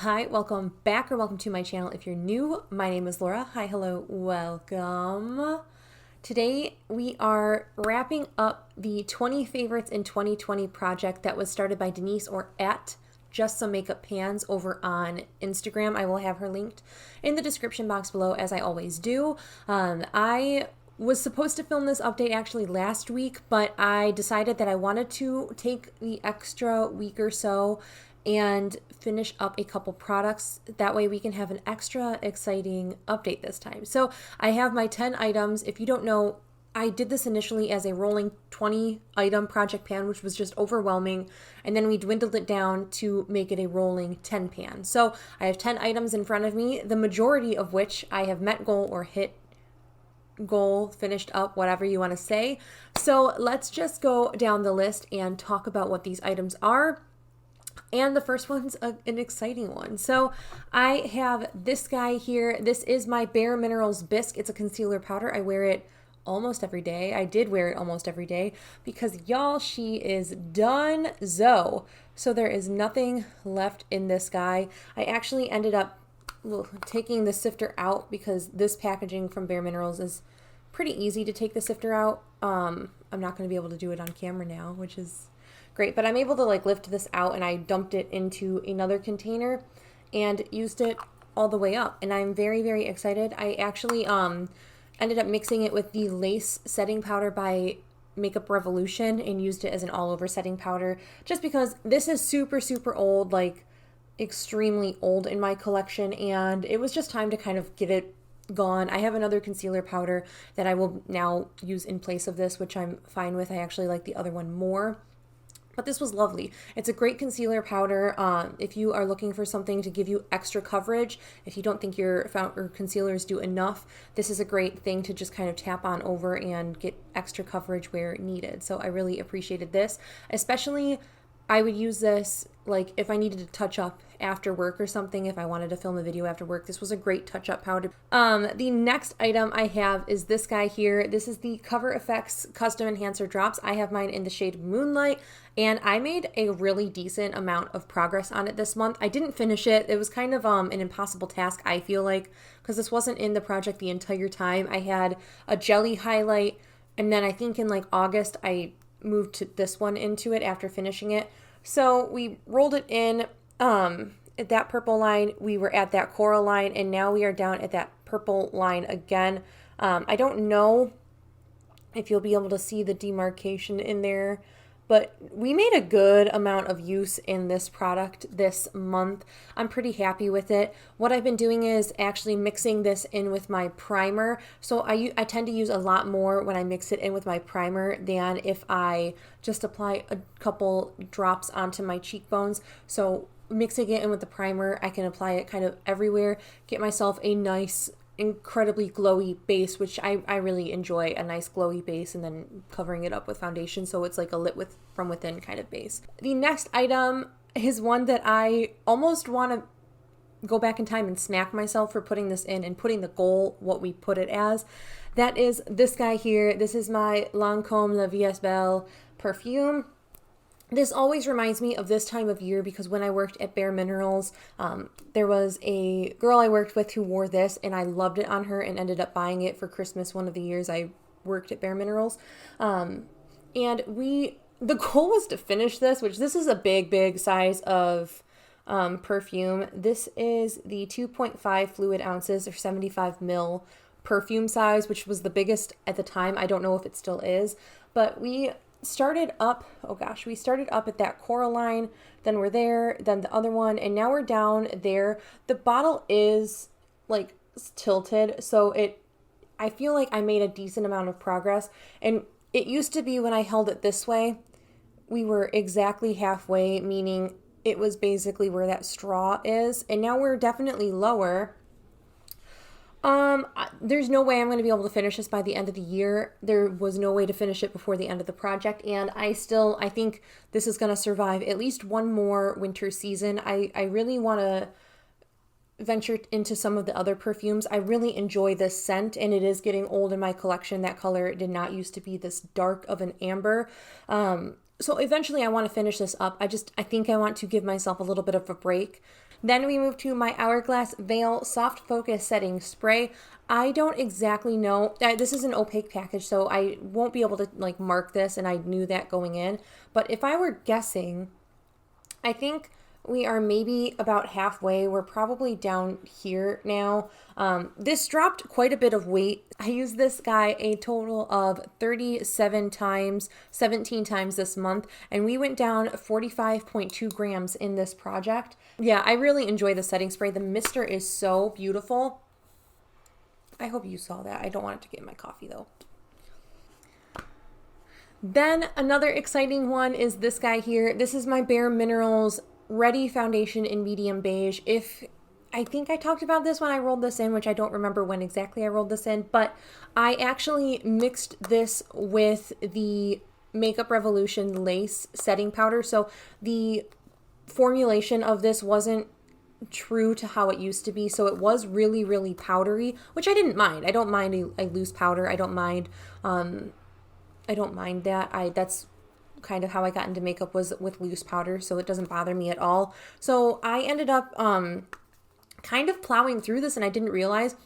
Hi, welcome back or welcome to my channel. If you're new, my name is Laura. Hi, hello, welcome. Today we are wrapping up the 20 favorites in 2020 project that was started by Denise or at Just Some Makeup Pans over on Instagram. I will have her linked in the description box below as I always do. I was supposed to film this update actually last week, but I decided that I wanted to take the extra week or so and finish up a couple products. That way we can have an extra exciting update this time. So I have my 10 items. If you don't know, I did this initially as a rolling 20 item project pan, which was just overwhelming. And then we dwindled it down to make it a rolling 10 pan. So I have 10 items in front of me, the majority of which I have met goal or hit goal, finished up, whatever you want to say. So let's just go down the list and talk about what these items are. And the first one's an exciting one. So I have this guy here. This is my bareMinerals Bisque. It's a concealer powder. I wear it almost every day. I did wear it almost every day because y'all, she is done-zo. So there is nothing left in this guy. I actually ended up taking the sifter out because this packaging from bareMinerals is pretty easy to take the sifter out. I'm not going to be able to do it on camera now, which is great, but I'm able to lift this out, and I dumped it into another container and used it all the way up, and I'm very, very excited. I actually ended up mixing it with the lace setting powder by Makeup Revolution and used it as an all-over setting powder just because this is super, super old, extremely old in my collection, and it was just time to kind of get it gone. I have another concealer powder that I will now use in place of this, which I'm fine with. I actually like the other one more. But this was lovely. It's a great concealer powder if you are looking for something to give you extra coverage. If you don't think your concealers do enough, this is a great thing to just kind of tap on over and get extra coverage where needed. So I really appreciated this. Especially, I would use this if I needed to touch up after work or something, if I wanted to film a video after work. This was a great touch-up powder. The next item I have is this guy here. This is the CoverFX Custom Enhancer Drops. I have mine in the shade Moonlight, and I made a really decent amount of progress on it this month. I didn't finish it. It was kind of an impossible task, I feel like, because this wasn't in the project the entire time. I had a jelly highlight, and then I think in August I moved to this one into it after finishing it. So we rolled it in at that purple line. We were at that coral line, and now we are down at that purple line again. I don't know if you'll be able to see the demarcation in there, but we made a good amount of use in this product this month. I'm pretty happy with it. What I've been doing is actually mixing this in with my primer. So I tend to use a lot more when I mix it in with my primer than if I just apply a couple drops onto my cheekbones. So mixing it in with the primer, I can apply it kind of everywhere, get myself a nice, incredibly glowy base, which I really enjoy, a nice glowy base, and then covering it up with foundation so it's like a lit from within kind of base. The next item is one that I almost want to go back in time and smack myself for putting this in and putting the goal what we put it as. That is this guy here. This is my Lancome La Vie Est Belle perfume. This always reminds me of this time of year because when I worked at bareMinerals, there was a girl I worked with who wore this, and I loved it on her and ended up buying it for Christmas one of the years I worked at bareMinerals. And the goal was to finish this, which this is a big, big size of perfume. This is the 2.5 fluid ounces or 75 ml perfume size, which was the biggest at the time. I don't know if it still is, but we started up at that coral line, then we're there, then the other one, and now we're down there. The bottle is tilted, so I feel like I made a decent amount of progress. And it used to be when I held it this way, we were exactly halfway, meaning it was basically where that straw is, and now we're definitely lower. There's no way I'm going to be able to finish this by the end of the year. There was no way to finish it before the end of the project, and I think this is going to survive at least one more winter season. I really want to venture into some of the other perfumes. I really enjoy this scent, and it is getting old in my collection. That color did not used to be this dark of an amber. So eventually I want to finish this up. I think I want to give myself a little bit of a break. Then we move to my Hourglass Veil Soft Focus Setting Spray. I don't exactly know. This is an opaque package, so I won't be able to like mark this, and I knew that going in. But if I were guessing, I think we are maybe about halfway. We're probably down here now. This dropped quite a bit of weight. I used this guy a total of 37 times, 17 times this month, and we went down 45.2 grams in this project. Yeah, I really enjoy the setting spray. The mister is so beautiful. I hope you saw that. I don't want it to get in my coffee though. Then another exciting one is this guy here. This is my bareMinerals Ready Foundation in Medium Beige. I think I talked about this when I rolled this in, which I don't remember when exactly I rolled this in, but I actually mixed this with the Makeup Revolution Lace setting powder. So the formulation of this wasn't true to how it used to be. So it was really, really powdery, which I didn't mind. I don't mind a loose powder. I don't mind that. That's kind of how I got into makeup, was with loose powder, so it doesn't bother me at all. So I ended up kind of plowing through this, and I didn't realize.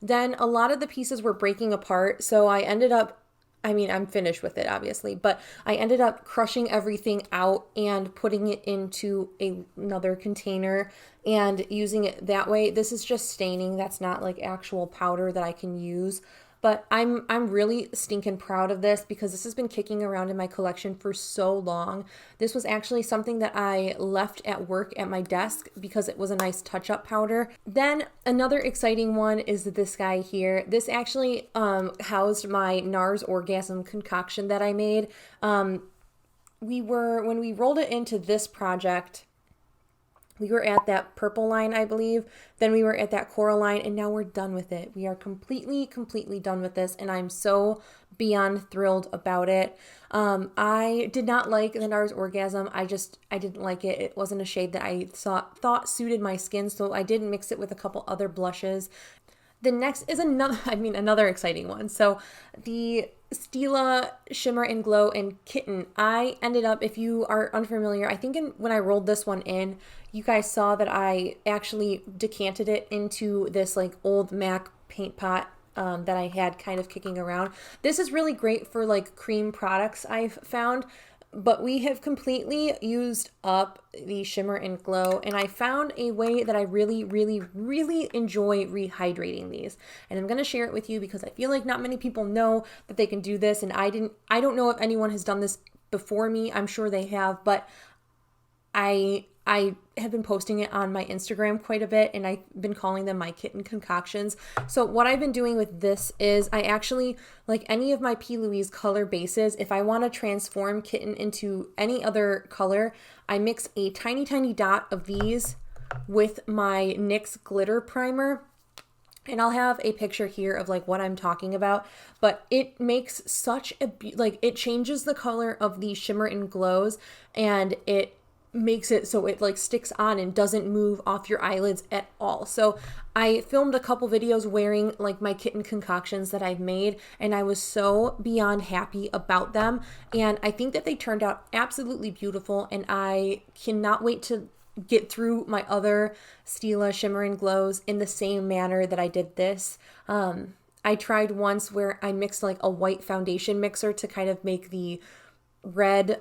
Then a lot of the pieces were breaking apart, so I ended up, I mean, I'm finished with it obviously, but I ended up crushing everything out and putting it into another container and using it that way. This is just staining. That's not like actual powder that I can use. But I'm really stinking proud of this because this has been kicking around in my collection for so long. This was actually something that I left at work at my desk because it was a nice touch-up powder. Then another exciting one is this guy here. This actually housed my NARS Orgasm concoction that I made. When we rolled it into this project, we were at that purple line, I believe. Then we were at that coral line, and now we're done with it. We are completely done with this, and I'm so beyond thrilled about it. I did not like the NARS Orgasm. I didn't like it. It wasn't a shade that I thought suited my skin, so I did mix it with a couple other blushes. The next is another exciting one. So the Stila Shimmer and Glow and Kitten. I ended up, if you are unfamiliar, I think when I rolled this one in, you guys saw that I actually decanted it into this like old MAC paint pot that I had kind of kicking around. This is really great for like cream products, I've found. But we have completely used up the Shimmer and Glow, and I found a way that I really enjoy rehydrating these. And I'm going to share it with you because I feel like not many people know that they can do this, and I don't know if anyone has done this before me. I'm sure they have, but I have been posting it on my Instagram quite a bit, and I've been calling them my kitten concoctions. So what I've been doing with this is I actually, like any of my P. Louise color bases, if I want to transform Kitten into any other color, I mix a tiny dot of these with my NYX glitter primer. And I'll have a picture here of like what I'm talking about, but it makes such a, it changes the color of the Shimmer and Glows, and it makes it so it like sticks on and doesn't move off your eyelids at all. So I filmed a couple videos wearing like my Kitten concoctions that I've made, and I was so beyond happy about them, and I think that they turned out absolutely beautiful, and I cannot wait to get through my other Stila Shimmer and Glows in the same manner that I did this. I tried once where I mixed like a white foundation mixer to kind of make the red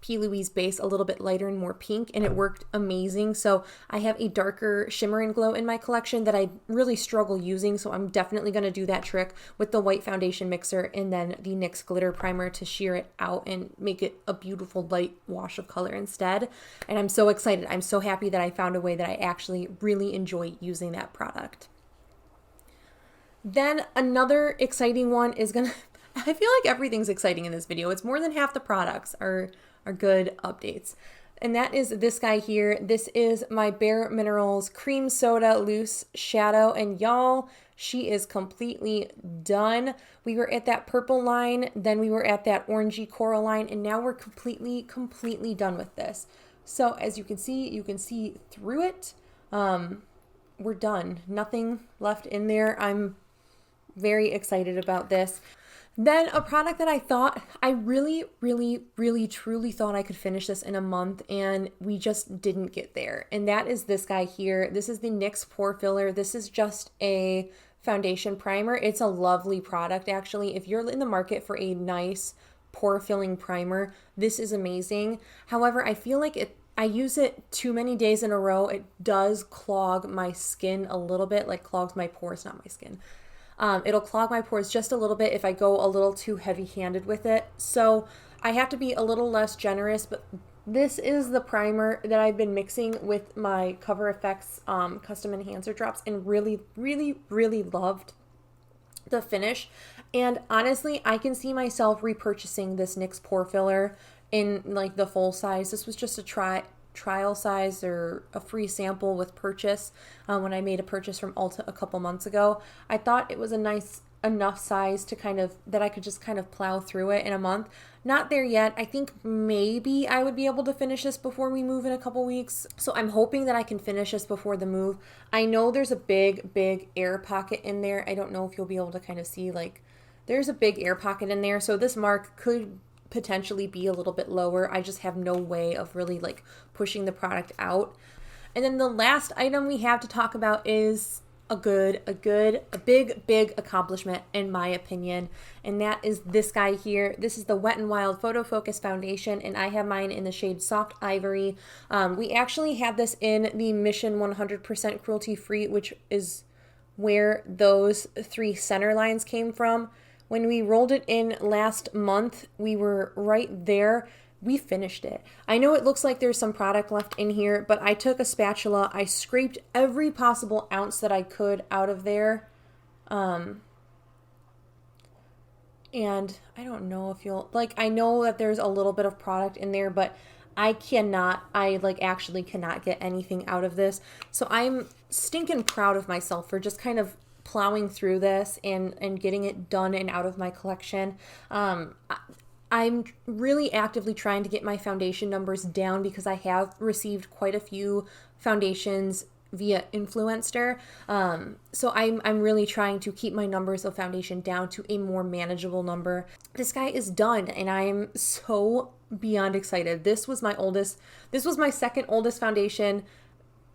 P. Louise base a little bit lighter and more pink, and it worked amazing. So I have a darker Shimmer and Glow in my collection that I really struggle using, so I'm definitely going to do that trick with the white foundation mixer and then the NYX glitter primer to sheer it out and make it a beautiful light wash of color instead. And I'm so excited. I'm so happy that I found a way that I actually really enjoy using that product. Then another exciting one is I feel like everything's exciting in this video. It's more than half the products are good updates. And that is this guy here. This is my bareMinerals Cream Soda Loose Shadow. And y'all, she is completely done. We were at that purple line, then we were at that orangey coral line, and now we're completely done with this. So as you can see through it. We're done. Nothing left in there. I'm very excited about this. Then a product that I really, really, really, truly thought I could finish this in a month, and we just didn't get there. And that is this guy here. This is the NYX Pore Filler. This is just a foundation primer. It's a lovely product, actually. If you're in the market for a nice pore filling primer, this is amazing. However, I feel like I use it too many days in a row. It does clog my skin a little bit, like clogs my pores, not my skin. It'll clog my pores just a little bit if I go a little too heavy-handed with it. So I have to be a little less generous, but this is the primer that I've been mixing with my CoverFX custom enhancer drops, and really, really, really loved the finish. And honestly, I can see myself repurchasing this NYX Pore Filler in like the full size. This was just a trial size or a free sample with purchase when I made a purchase from Ulta a couple months ago. I thought it was a nice enough size to that I could just kind of plow through it in a month. Not there yet. I think maybe I would be able to finish this before we move in a couple weeks. So I'm hoping that I can finish this before the move. I know there's a big air pocket in there. I don't know if you'll be able to kind of see, like, there's a big air pocket in there. So this mark could potentially be a little bit lower. I just have no way of really like pushing the product out. And then the last item we have to talk about is a big accomplishment in my opinion, and that is this guy here. This is the Wet n Wild Photofocus foundation, and I have mine in the shade Soft Ivory. We actually have this in the Mission 100% cruelty free, which is where those 3 center lines came from. When we rolled it in last month, we were right there. We finished it. I know it looks like there's some product left in here, but I took a spatula, I scraped every possible ounce that I could out of there. And I don't know if you'll, like, I know that there's a little bit of product in there, but I actually cannot get anything out of this. So I'm stinking proud of myself for just kind of plowing through this and getting it done and out of my collection. I'm really actively trying to get my foundation numbers down because I have received quite a few foundations via Influencer. So I'm really trying to keep my numbers of foundation down to a more manageable number. This guy is done, and I'm so beyond excited. This was my second oldest foundation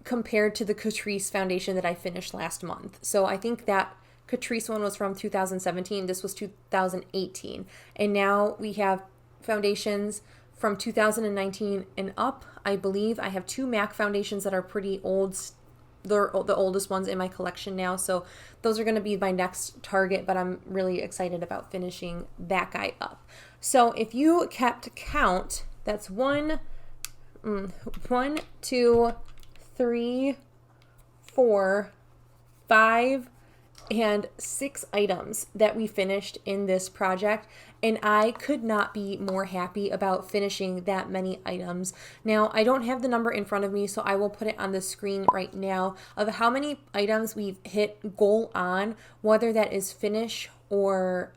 compared to the Catrice foundation that I finished last month. So I think that Catrice one was from 2017. This was 2018. And now we have foundations from 2019 and up. I believe I have 2 MAC foundations that are pretty old. They're the oldest ones in my collection now. So those are going to be my next target, but I'm really excited about finishing that guy up. So if you kept count, that's 1, 2, 3, 4, 5, and 6 items that we finished in this project, and I could not be more happy about finishing that many items. Now, I don't have the number in front of me, so I will put it on the screen right now of how many items we've hit goal on, whether that is finish or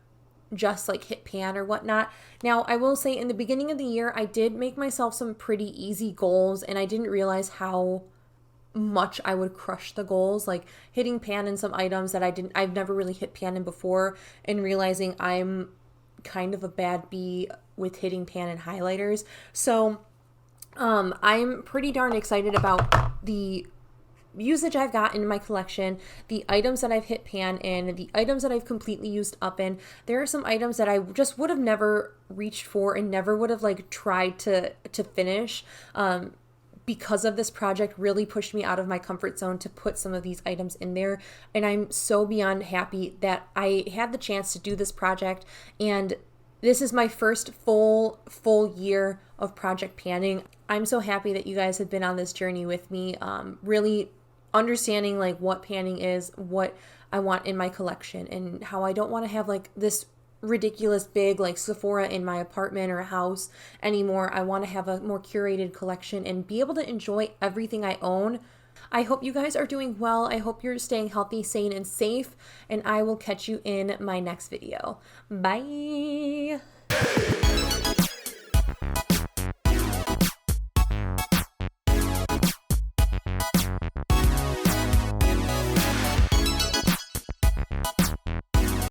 just like hit pan or whatnot. Now, I will say in the beginning of the year, I did make myself some pretty easy goals, and I didn't realize how much I would crush the goals, like hitting pan in some items that I've never really hit pan in before, and realizing I'm kind of a bad bee with hitting pan and highlighters. So I'm pretty darn excited about the usage I've got in my collection, the items that I've hit pan in, the items that I've completely used up in. There are some items that I just would have never reached for and never would have like tried to finish. Because of this project really pushed me out of my comfort zone to put some of these items in there. And I'm so beyond happy that I had the chance to do this project. And this is my first full year of project panning. I'm so happy that you guys have been on this journey with me, really understanding like what panning is, what I want in my collection, and how I don't want to have like this ridiculous big like Sephora in my apartment or house anymore. I want to have a more curated collection and be able to enjoy everything I own. I hope you guys are doing well. I hope you're staying healthy, sane, and safe, and I will catch you in my next video. Bye.